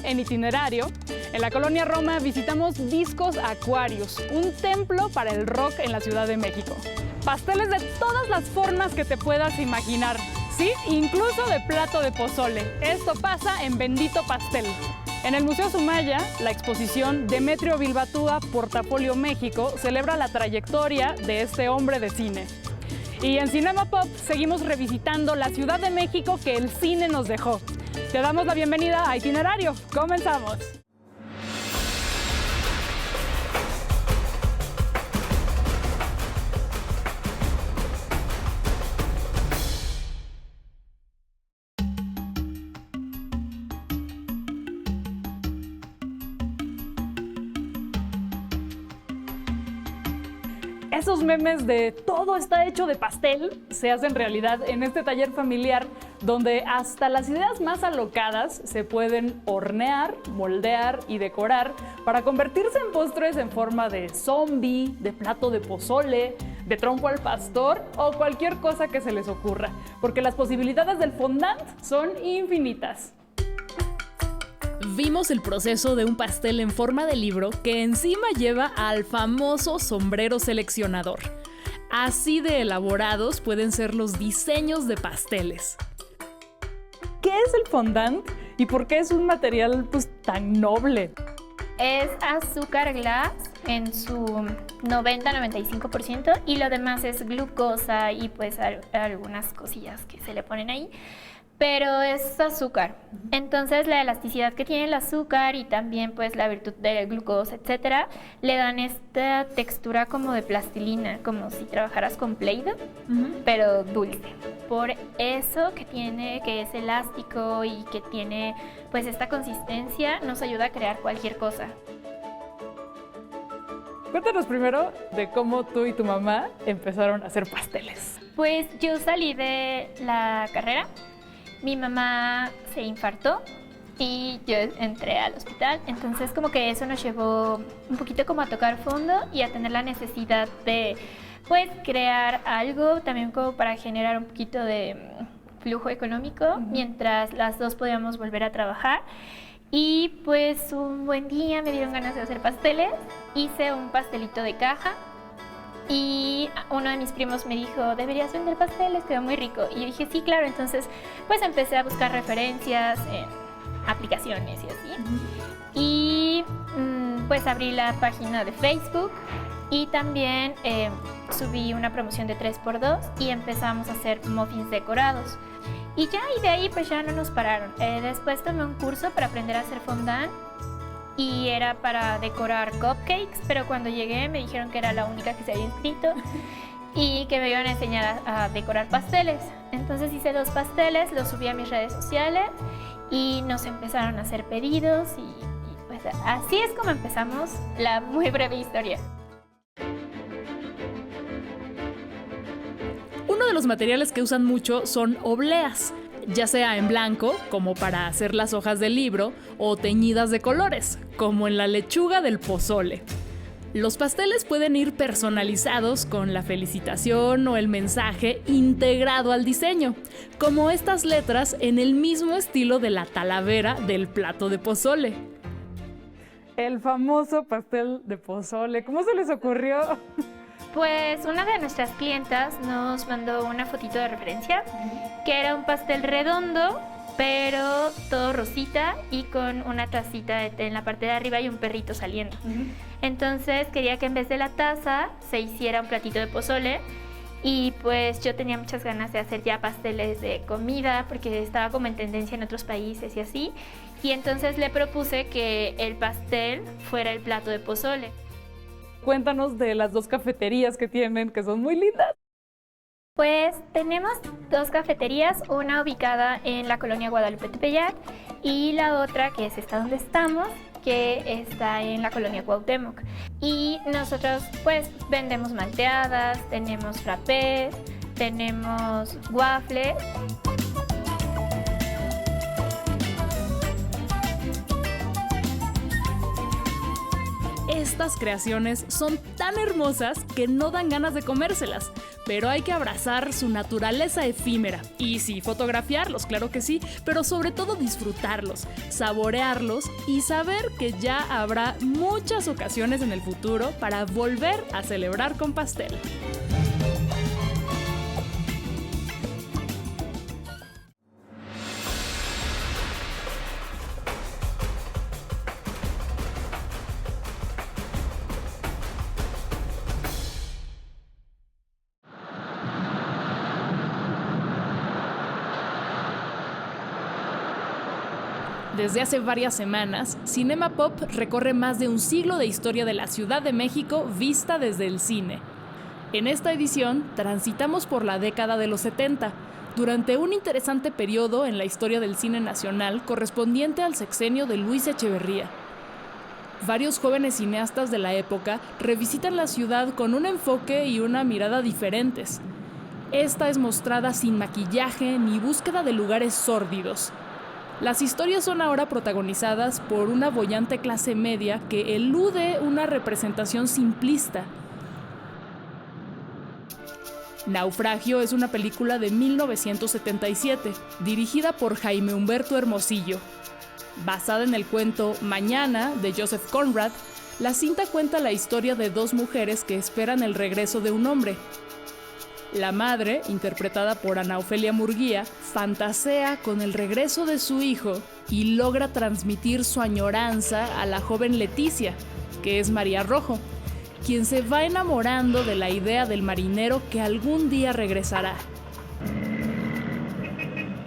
en Itinerario, en la colonia Roma visitamos Discos Aquarius, un templo para el rock en la Ciudad de México. Pasteles de todas las formas que te puedas imaginar, sí, incluso de plato de pozole. Esto pasa en Bendito Pastel. En el Museo Sumaya, la exposición Demetrio Bilbatúa Portafolio México celebra la trayectoria de este hombre de cine. Y en Cinema Pop seguimos revisitando la Ciudad de México que el cine nos dejó. Te damos la bienvenida a Itinerario. ¡Comenzamos! Esos memes de todo está hecho de pastel se hacen realidad en este taller familiar donde hasta las ideas más alocadas se pueden hornear, moldear y decorar para convertirse en postres en forma de zombie, de plato de pozole, de trompo al pastor o cualquier cosa que se les ocurra, porque las posibilidades del fondant son infinitas. Vimos el proceso de un pastel en forma de libro que encima lleva al famoso sombrero seleccionador. Así de elaborados pueden ser los diseños de pasteles. ¿Qué es el fondant y por qué es un material tan noble? Es azúcar glass en su 90-95% y lo demás es glucosa y pues algunas cosillas que se le ponen ahí. Pero es azúcar. Entonces la elasticidad que tiene el azúcar y también pues la virtud del glucosa, etcétera, le dan esta textura como de plastilina, como si trabajaras con Play-Doh, pero dulce. Por eso que es elástico y que tiene pues esta consistencia, nos ayuda a crear cualquier cosa. Cuéntanos primero de cómo tú y tu mamá empezaron a hacer pasteles. Pues yo salí de la carrera. Mi mamá se infartó y yo entré al hospital, entonces como que eso nos llevó un poquito como a tocar fondo y a tener la necesidad de pues crear algo también como para generar un poquito de flujo económico mientras las dos podíamos volver a trabajar. Y pues un buen día me dieron ganas de hacer pasteles, hice un pastelito de caja. Y uno de mis primos me dijo, deberías vender pasteles, quedó muy rico. Y yo dije, sí, claro. Entonces, pues empecé a buscar referencias en aplicaciones y así. Y pues abrí la página de Facebook y también subí una promoción de 3x2 y empezamos a hacer muffins decorados. Y ya, y de ahí pues ya no nos pararon. Después tomé un curso para aprender a hacer fondant. Y era para decorar cupcakes, pero cuando llegué me dijeron que era la única que se había inscrito y que me iban a enseñar a decorar pasteles. Entonces hice 2 pasteles, los subí a mis redes sociales y nos empezaron a hacer pedidos y pues así es como empezamos la muy breve historia. Uno de los materiales que usan mucho son obleas, ya sea en blanco, como para hacer las hojas del libro, o teñidas de colores, como en la lechuga del pozole. Los pasteles pueden ir personalizados con la felicitación o el mensaje integrado al diseño, como estas letras en el mismo estilo de la talavera del plato de pozole. El famoso pastel de pozole, ¿cómo se les ocurrió? Pues una de nuestras clientas nos mandó una fotito de referencia, que era un pastel redondo, pero todo rosita y con una tacita en la parte de arriba y un perrito saliendo. Entonces quería que en vez de la taza se hiciera un platito de pozole y pues yo tenía muchas ganas de hacer ya pasteles de comida porque estaba como en tendencia en otros países y así. Y entonces le propuse que el pastel fuera el plato de pozole. Cuéntanos de las 2 cafeterías que tienen, que son muy lindas. Pues tenemos 2 cafeterías, una ubicada en la colonia Guadalupe Tepeyac y la otra, que es esta donde estamos, que está en la colonia Cuauhtémoc. Y nosotros pues vendemos malteadas, tenemos frappés, tenemos waffles. Estas creaciones son tan hermosas que no dan ganas de comérselas, pero hay que abrazar su naturaleza efímera. Y sí, fotografiarlos, claro que sí, pero sobre todo disfrutarlos, saborearlos y saber que ya habrá muchas ocasiones en el futuro para volver a celebrar con pastel. Desde hace varias semanas, Cinema Pop recorre más de un siglo de historia de la Ciudad de México vista desde el cine. En esta edición, transitamos por la década de los 70, durante un interesante periodo en la historia del cine nacional correspondiente al sexenio de Luis Echeverría. Varios jóvenes cineastas de la época revisitan la ciudad con un enfoque y una mirada diferentes. Esta es mostrada sin maquillaje ni búsqueda de lugares sórdidos. Las historias son ahora protagonizadas por una boyante clase media que elude una representación simplista. Naufragio es una película de 1977, dirigida por Jaime Humberto Hermosillo. Basada en el cuento Mañana, de Joseph Conrad, la cinta cuenta la historia de dos mujeres que esperan el regreso de un hombre. La madre, interpretada por Ana Ofelia Murguía, fantasea con el regreso de su hijo y logra transmitir su añoranza a la joven Leticia, que es María Rojo, quien se va enamorando de la idea del marinero que algún día regresará.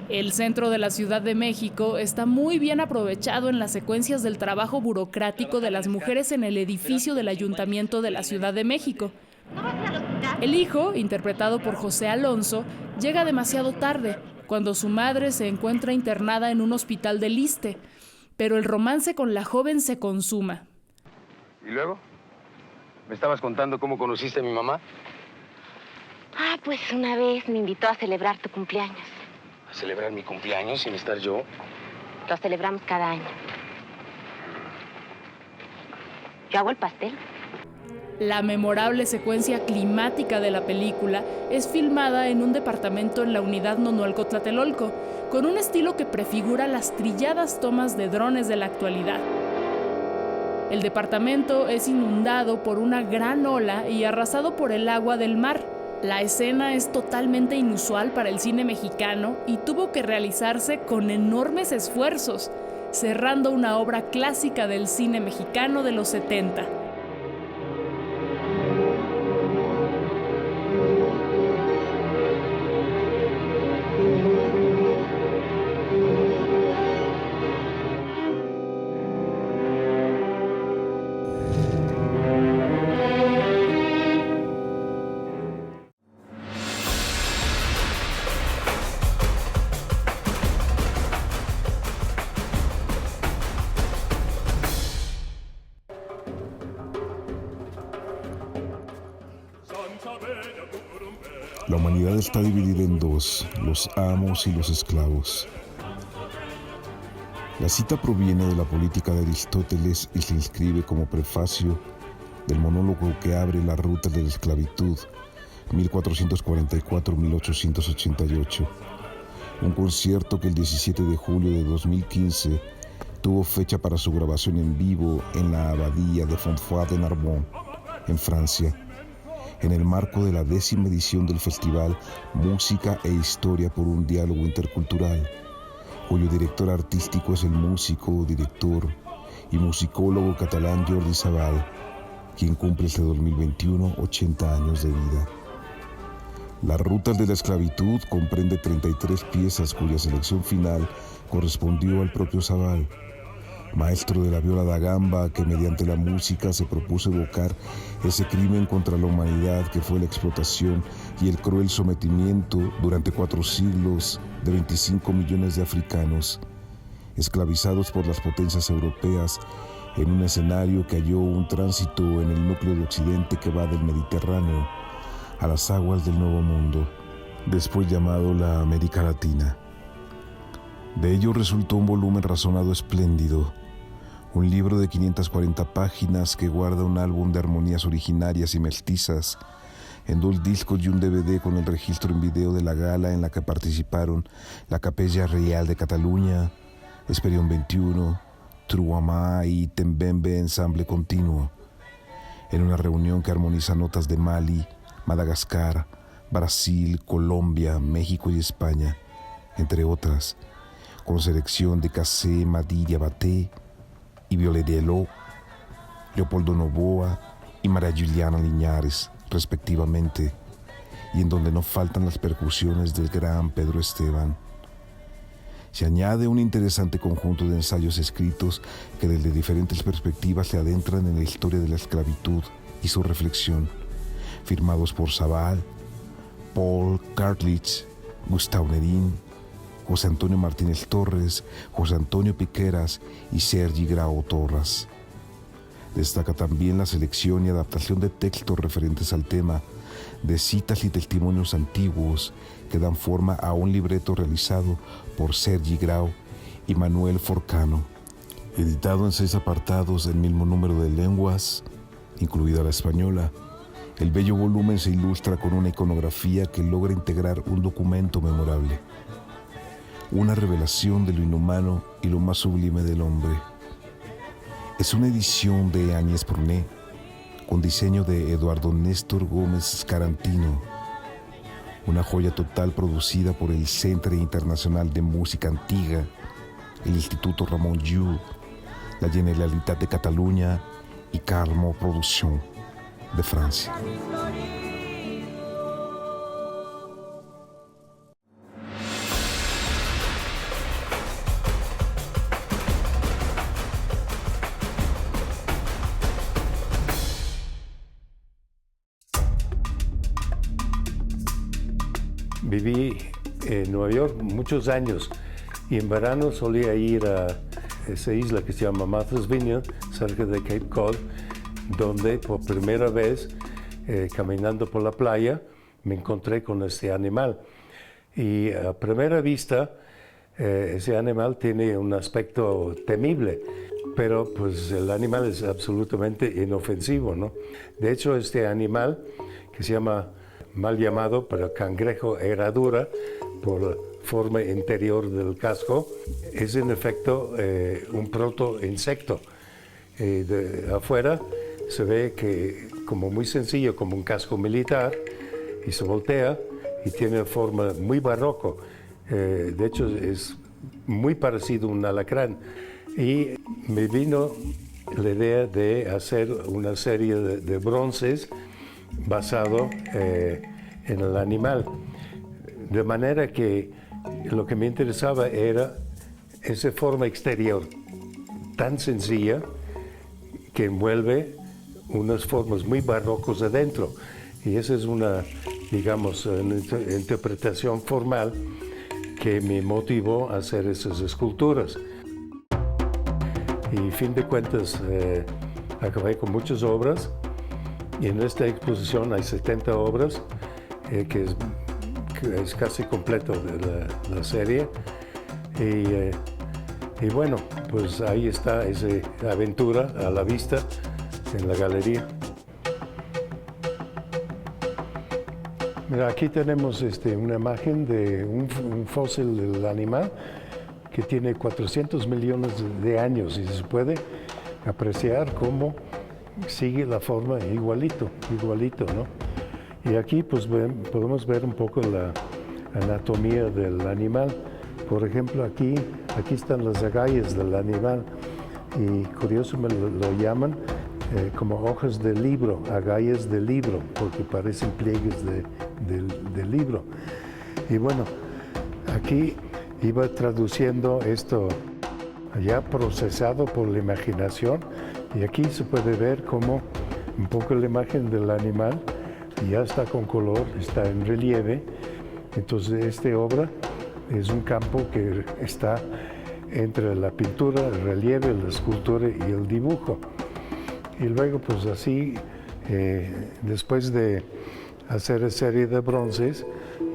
El centro de la Ciudad de México está muy bien aprovechado en las secuencias del trabajo burocrático de las mujeres en el edificio del Ayuntamiento de la Ciudad de México. El hijo, interpretado por José Alonso, llega demasiado tarde, cuando su madre se encuentra internada en un hospital del Iste, pero el romance con la joven se consuma. ¿Y luego? ¿Me estabas contando cómo conociste a mi mamá? Pues una vez me invitó a celebrar tu cumpleaños. ¿A celebrar mi cumpleaños sin estar yo? Lo celebramos cada año. Yo hago el pastel. La memorable secuencia climática de la película es filmada en un departamento en la unidad Nonualco-Tlatelolco, con un estilo que prefigura las trilladas tomas de drones de la actualidad. El departamento es inundado por una gran ola y arrasado por el agua del mar. La escena es totalmente inusual para el cine mexicano y tuvo que realizarse con enormes esfuerzos, cerrando una obra clásica del cine mexicano de los 70. La humanidad está dividida en dos, los amos y los esclavos. La cita proviene de la Política de Aristóteles y se inscribe como prefacio del monólogo que abre la ruta de la esclavitud, 1444-1888. Un concierto que el 17 de julio de 2015 tuvo fecha para su grabación en vivo en la abadía de Fontfroid de Narbonne, en Francia, en el marco de la 10ª edición del festival Música e Historia por un Diálogo Intercultural, cuyo director artístico es el músico, director y musicólogo catalán Jordi Savall, quien cumple este 2021 80 años de vida. Las Rutas de la Esclavitud comprende 33 piezas cuya selección final correspondió al propio Savall, maestro de la viola da gamba que mediante la música se propuso evocar ese crimen contra la humanidad que fue la explotación y el cruel sometimiento durante 4 siglos de 25 millones de africanos, esclavizados por las potencias europeas en un escenario que halló un tránsito en el núcleo de Occidente que va del Mediterráneo a las aguas del Nuevo Mundo, después llamado la América Latina. De ello resultó un volumen razonado espléndido, un libro de 540 páginas que guarda un álbum de armonías originarias y mestizas en 2 discos y un DVD con el registro en video de la gala en la que participaron la Capella Real de Cataluña, Esperión 21, Truamá y Tembembe Ensamble Continuo, en una reunión que armoniza notas de Mali, Madagascar, Brasil, Colombia, México y España, entre otras, con selección de Cassé, Madi Diabaté y Violet Deló, Leopoldo Novoa y María Juliana Liñares, respectivamente, y en donde no faltan las percusiones del gran Pedro Esteban. Se añade un interesante conjunto de ensayos escritos que desde diferentes perspectivas se adentran en la historia de la esclavitud y su reflexión, firmados por Sabal, Paul Cartledge, Gustavo Nerín, José Antonio Martínez Torres, José Antonio Piqueras y Sergi Grau Torras. Destaca también la selección y adaptación de textos referentes al tema, de citas y testimonios antiguos que dan forma a un libreto realizado por Sergi Grau y Manuel Forcano, editado en 6 apartados del mismo número de lenguas, incluida la española. El bello volumen se ilustra con una iconografía que logra integrar un documento memorable, una revelación de lo inhumano y lo más sublime del hombre. Es una edición de Agnès Brunet, con diseño de Eduardo Néstor Gómez Scarantino, una joya total producida por el Centre Internacional de Música Antiga, el Instituto Ramon Llull, la Generalitat de Cataluña y Carmo Productions de Francia. Viví en Nueva York muchos años y en verano solía ir a esa isla que se llama Martha's Vineyard, cerca de Cape Cod, donde por primera vez, caminando por la playa, me encontré con este animal. Y a primera vista, ese animal tiene un aspecto temible, pero pues el animal es absolutamente inofensivo, ¿no? De hecho, este animal, que se llama, mal llamado, pero cangrejo herradura, por la forma interior del casco, es en efecto un protoinsecto. De afuera se ve que como muy sencillo, como un casco militar, y se voltea y tiene forma muy barroco. De hecho, es muy parecido a un alacrán. Y me vino la idea de hacer una serie de bronces basado en el animal. De manera que lo que me interesaba era esa forma exterior tan sencilla que envuelve unas formas muy barrocos adentro. Y esa es una, digamos, una interpretación formal que me motivó a hacer esas esculturas. Y fin de cuentas, acabé con muchas obras. Y en esta exposición hay 70 obras, que es casi completo de la serie. Y bueno, pues ahí está esa aventura a la vista en la galería. Mira, aquí tenemos una imagen de un fósil del animal que tiene 400 millones de años y se puede apreciar cómo sigue la forma igualito, ¿no? Y aquí pues podemos ver un poco la anatomía del animal. Por ejemplo, aquí están las agallas del animal y curioso lo llaman como hojas de libro, agallas de libro, porque parecen pliegues de libro. Y bueno, aquí iba traduciendo esto ya procesado por la imaginación. Y aquí se puede ver cómo un poco la imagen del animal ya está con color, está en relieve. Entonces esta obra es un campo que está entre la pintura, el relieve, la escultura y el dibujo. Y luego pues así, después de hacer una serie de bronces,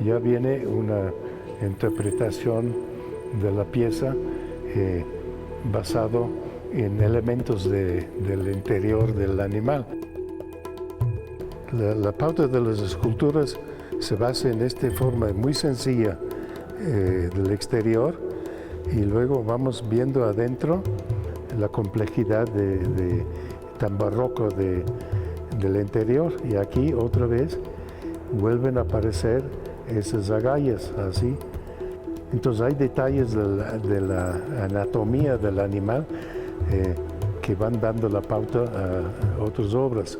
ya viene una interpretación de la pieza basado en elementos del interior del animal. La pauta de las esculturas se basa en esta forma muy sencilla del exterior y luego vamos viendo adentro la complejidad tan barroco del interior. Y aquí otra vez vuelven a aparecer esas agallas así. Entonces hay detalles de la anatomía del animal que van dando la pauta a otras obras.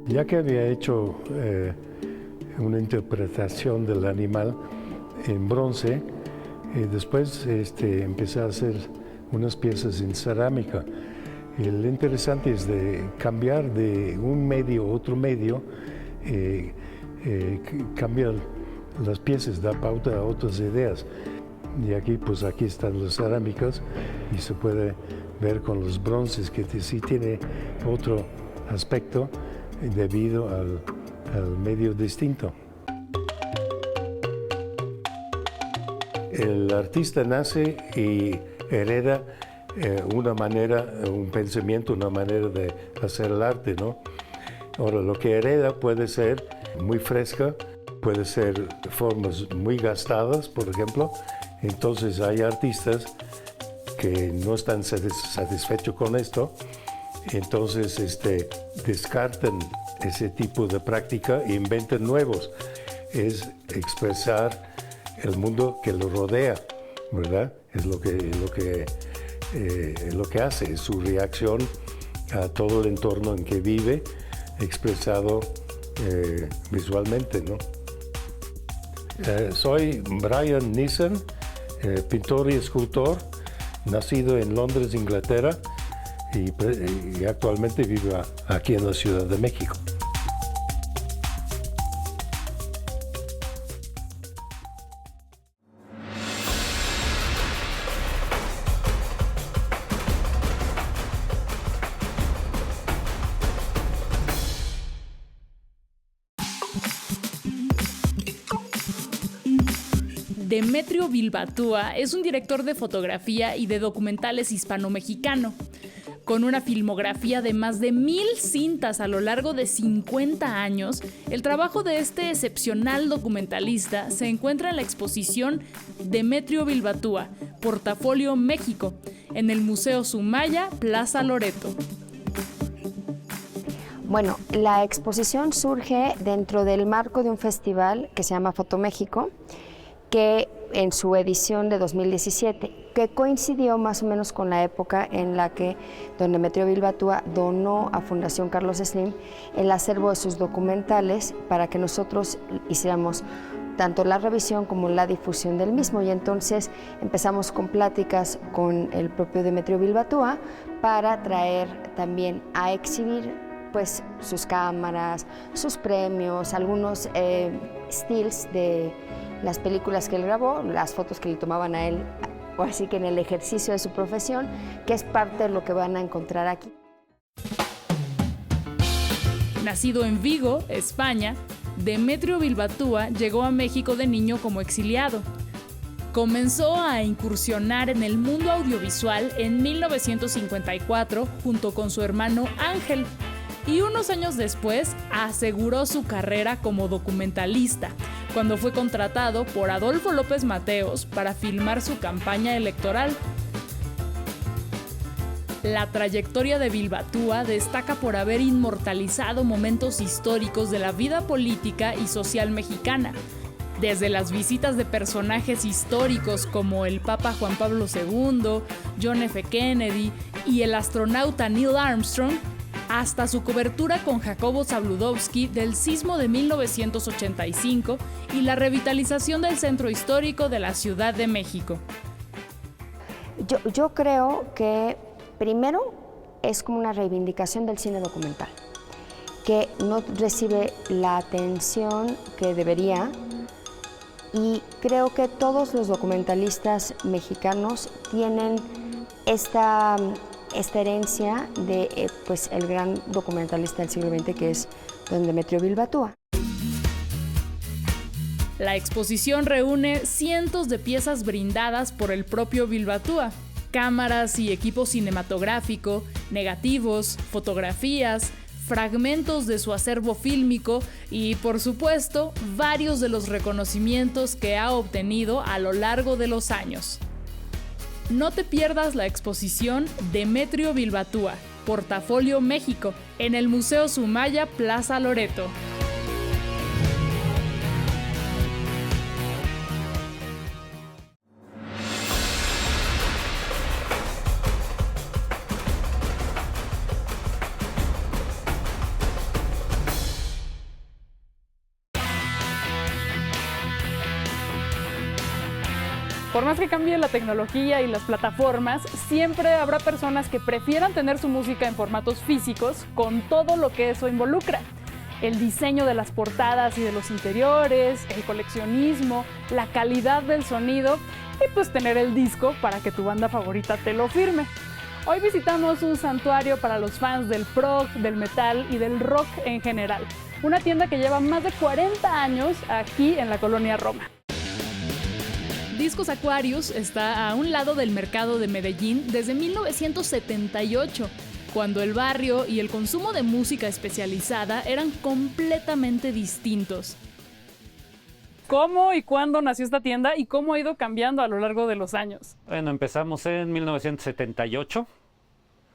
Ya que había hecho una interpretación del animal en bronce, después empecé a hacer unas piezas en cerámica. Y lo interesante es de cambiar de un medio a otro medio, cambiar las piezas, da pauta a otras ideas. Y aquí están las cerámicas y se puede ver con los bronces que sí tiene otro aspecto debido al medio distinto. El artista nace y hereda una manera, un pensamiento, una manera de hacer el arte, ¿no? Ahora, lo que hereda puede ser muy fresca, puede ser formas muy gastadas, por ejemplo. Entonces hay artistas que no están satisfechos con esto, entonces descartan ese tipo de práctica e inventan nuevos. Es expresar el mundo que lo rodea, ¿verdad? Es lo que hace, es su reacción a todo el entorno en que vive, expresado visualmente, ¿no? Soy Brian Neeson, pintor y escultor, nacido en Londres, Inglaterra, y actualmente vivo aquí en la Ciudad de México. Demetrio Bilbatúa es un director de fotografía y de documentales hispano-mexicano. Con una filmografía de más de 1000 cintas a lo largo de 50 años, el trabajo de este excepcional documentalista se encuentra en la exposición Demetrio Bilbatúa, Portafolio México, en el Museo Sumaya, Plaza Loreto. Bueno, la exposición surge dentro del marco de un festival que se llama Fotoméxico, que en su edición de 2017, que coincidió más o menos con la época en la que don Demetrio Bilbatúa donó a Fundación Carlos Slim el acervo de sus documentales para que nosotros hiciéramos tanto la revisión como la difusión del mismo. Y entonces empezamos con pláticas con el propio Demetrio Bilbatúa para traer también a exhibir pues sus cámaras, sus premios, algunos stills de las películas que él grabó, las fotos que le tomaban a él, o así que en el ejercicio de su profesión, que es parte de lo que van a encontrar aquí. Nacido en Vigo, España, Demetrio Bilbatúa llegó a México de niño como exiliado. Comenzó a incursionar en el mundo audiovisual en 1954 junto con su hermano Ángel, y unos años después aseguró su carrera como documentalista, cuando fue contratado por Adolfo López Mateos para filmar su campaña electoral. La trayectoria de Bilbatúa destaca por haber inmortalizado momentos históricos de la vida política y social mexicana, desde las visitas de personajes históricos como el Papa Juan Pablo II, John F. Kennedy y el astronauta Neil Armstrong, hasta su cobertura con Jacobo Zabludovsky del sismo de 1985 y la revitalización del centro histórico de la Ciudad de México. Yo creo que primero es como una reivindicación del cine documental, que no recibe la atención que debería, y creo que todos los documentalistas mexicanos tienen esta herencia de pues, el gran documentalista del siglo XX, que es don Demetrio Bilbatúa. La exposición reúne cientos de piezas brindadas por el propio Bilbatúa. cámaras y equipo cinematográfico, negativos, fotografías, fragmentos de su acervo fílmico y, por supuesto, varios de los reconocimientos que ha obtenido a lo largo de los años. No te pierdas la exposición Demetrio Bilbatúa, Portafolio México, en el Museo Sumaya Plaza Loreto. Por más que cambie la tecnología y las plataformas, siempre habrá personas que prefieran tener su música en formatos físicos con todo lo que eso involucra. El diseño de las portadas y de los interiores, el coleccionismo, la calidad del sonido y pues tener el disco para que tu banda favorita te lo firme. Hoy visitamos un santuario para los fans del prog, del metal y del rock en general. Una tienda que lleva más de 40 años aquí en la colonia Roma. Discos Aquarius está a un lado del mercado de Medellín desde 1978, cuando el barrio y el consumo de música especializada eran completamente distintos. ¿Cómo y cuándo nació esta tienda y cómo ha ido cambiando a lo largo de los años? Bueno, empezamos en 1978.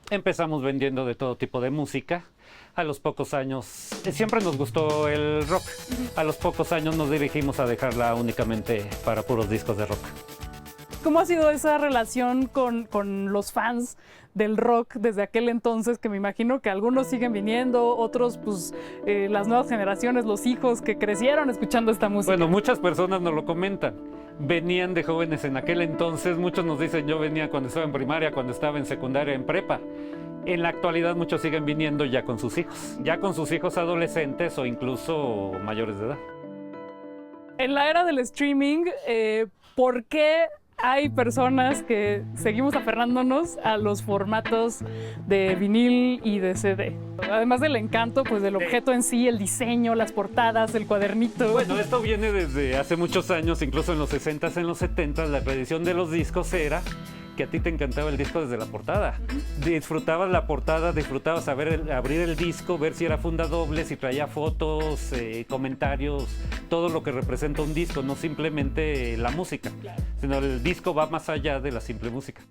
Empezamos vendiendo de todo tipo de música. A los pocos años, siempre nos gustó el rock. A los pocos años nos dirigimos a dejarla únicamente para puros discos de rock. ¿Cómo ha sido esa relación con los fans del rock desde aquel entonces? Que me imagino que algunos siguen viniendo, otros pues las nuevas generaciones, los hijos que crecieron escuchando esta música. Bueno, muchas personas nos lo comentan. Venían de jóvenes en aquel entonces, muchos nos dicen yo venía cuando estaba en primaria, cuando estaba en secundaria, en prepa. En la actualidad muchos siguen viniendo ya con sus hijos adolescentes o incluso mayores de edad. En la era del streaming, ¿por qué hay personas que seguimos aferrándonos a los formatos de vinil y de CD? Además del encanto, pues del objeto en sí, el diseño, las portadas, el cuadernito. Bueno, esto viene desde hace muchos años, incluso en los 60s, en los 70s, la tradición de los discos era que a ti te encantaba el disco desde la portada. Disfrutabas la portada, disfrutabas abrir el disco, ver si era funda doble, si traía fotos, comentarios, todo lo que representa un disco, no simplemente la música, sino el disco va más allá de la simple música.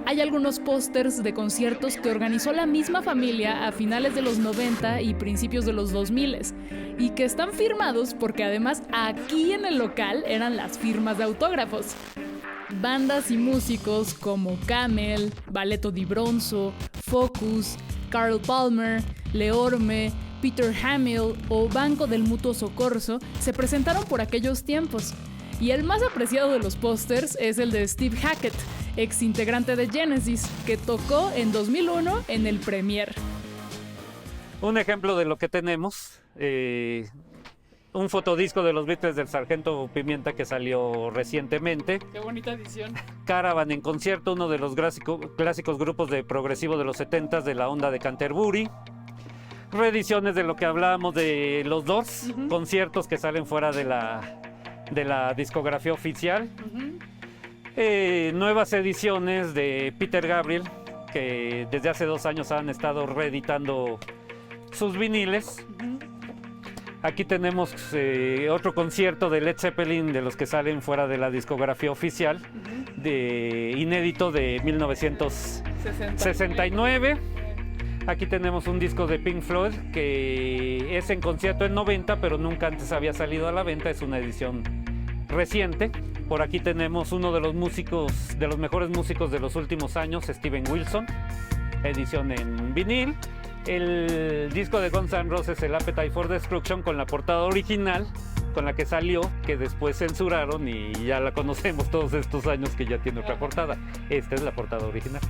Hay algunos pósters de conciertos que organizó la misma familia a finales de los 90 y principios de los 2000 y que están firmados porque además aquí en el local eran las firmas de autógrafos. Bandas y músicos como Camel, Balletto di Bronzo, Focus, Carl Palmer, Leorme, Peter Hamill o Banco del Mutuo Soccorso se presentaron por aquellos tiempos. Y el más apreciado de los pósters es el de Steve Hackett, ex integrante de Genesis, que tocó en 2001 en el Premiere. Un ejemplo de lo que tenemos, un fotodisco de los Beatles del Sargento Pimienta que salió recientemente. Qué bonita edición. Caravan en concierto, uno de los clásicos grupos de progresivo de los 70s de la onda de Canterbury. Reediciones de lo que hablábamos de los Doors, conciertos que salen fuera de la discografía oficial. Nuevas ediciones de Peter Gabriel, que desde hace 2 años han estado reeditando sus viniles. Aquí tenemos otro concierto de Led Zeppelin de los que salen fuera de la discografía oficial, inédito de 1969. Aquí tenemos un disco de Pink Floyd que es en concierto en 90, pero nunca antes había salido a la venta, es una edición reciente. Por aquí tenemos uno de los mejores músicos de los últimos años, Steven Wilson, edición en vinil. El disco de Guns N' Roses, el Appetite for Destruction, con la portada original, con la que salió, que después censuraron y ya la conocemos todos estos años que ya tiene otra portada. Esta es la portada original.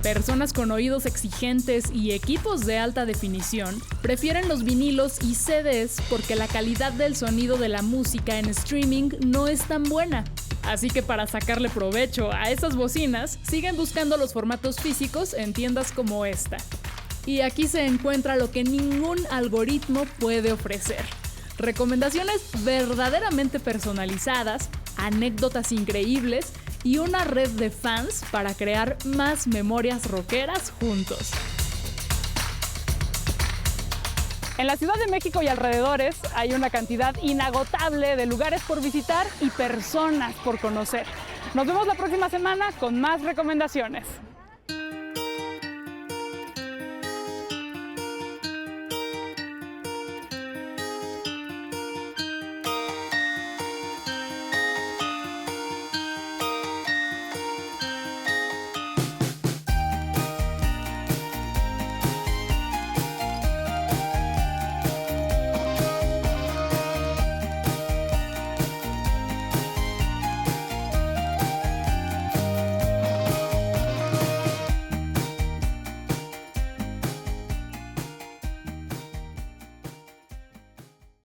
Personas con oídos exigentes y equipos de alta definición prefieren los vinilos y CDs porque la calidad del sonido de la música en streaming no es tan buena. Así que para sacarle provecho a esas bocinas, siguen buscando los formatos físicos en tiendas como esta. Y aquí se encuentra lo que ningún algoritmo puede ofrecer: recomendaciones verdaderamente personalizadas, anécdotas increíbles y una red de fans para crear más memorias rockeras juntos. En la Ciudad de México y alrededores hay una cantidad inagotable de lugares por visitar y personas por conocer. Nos vemos la próxima semana con más recomendaciones.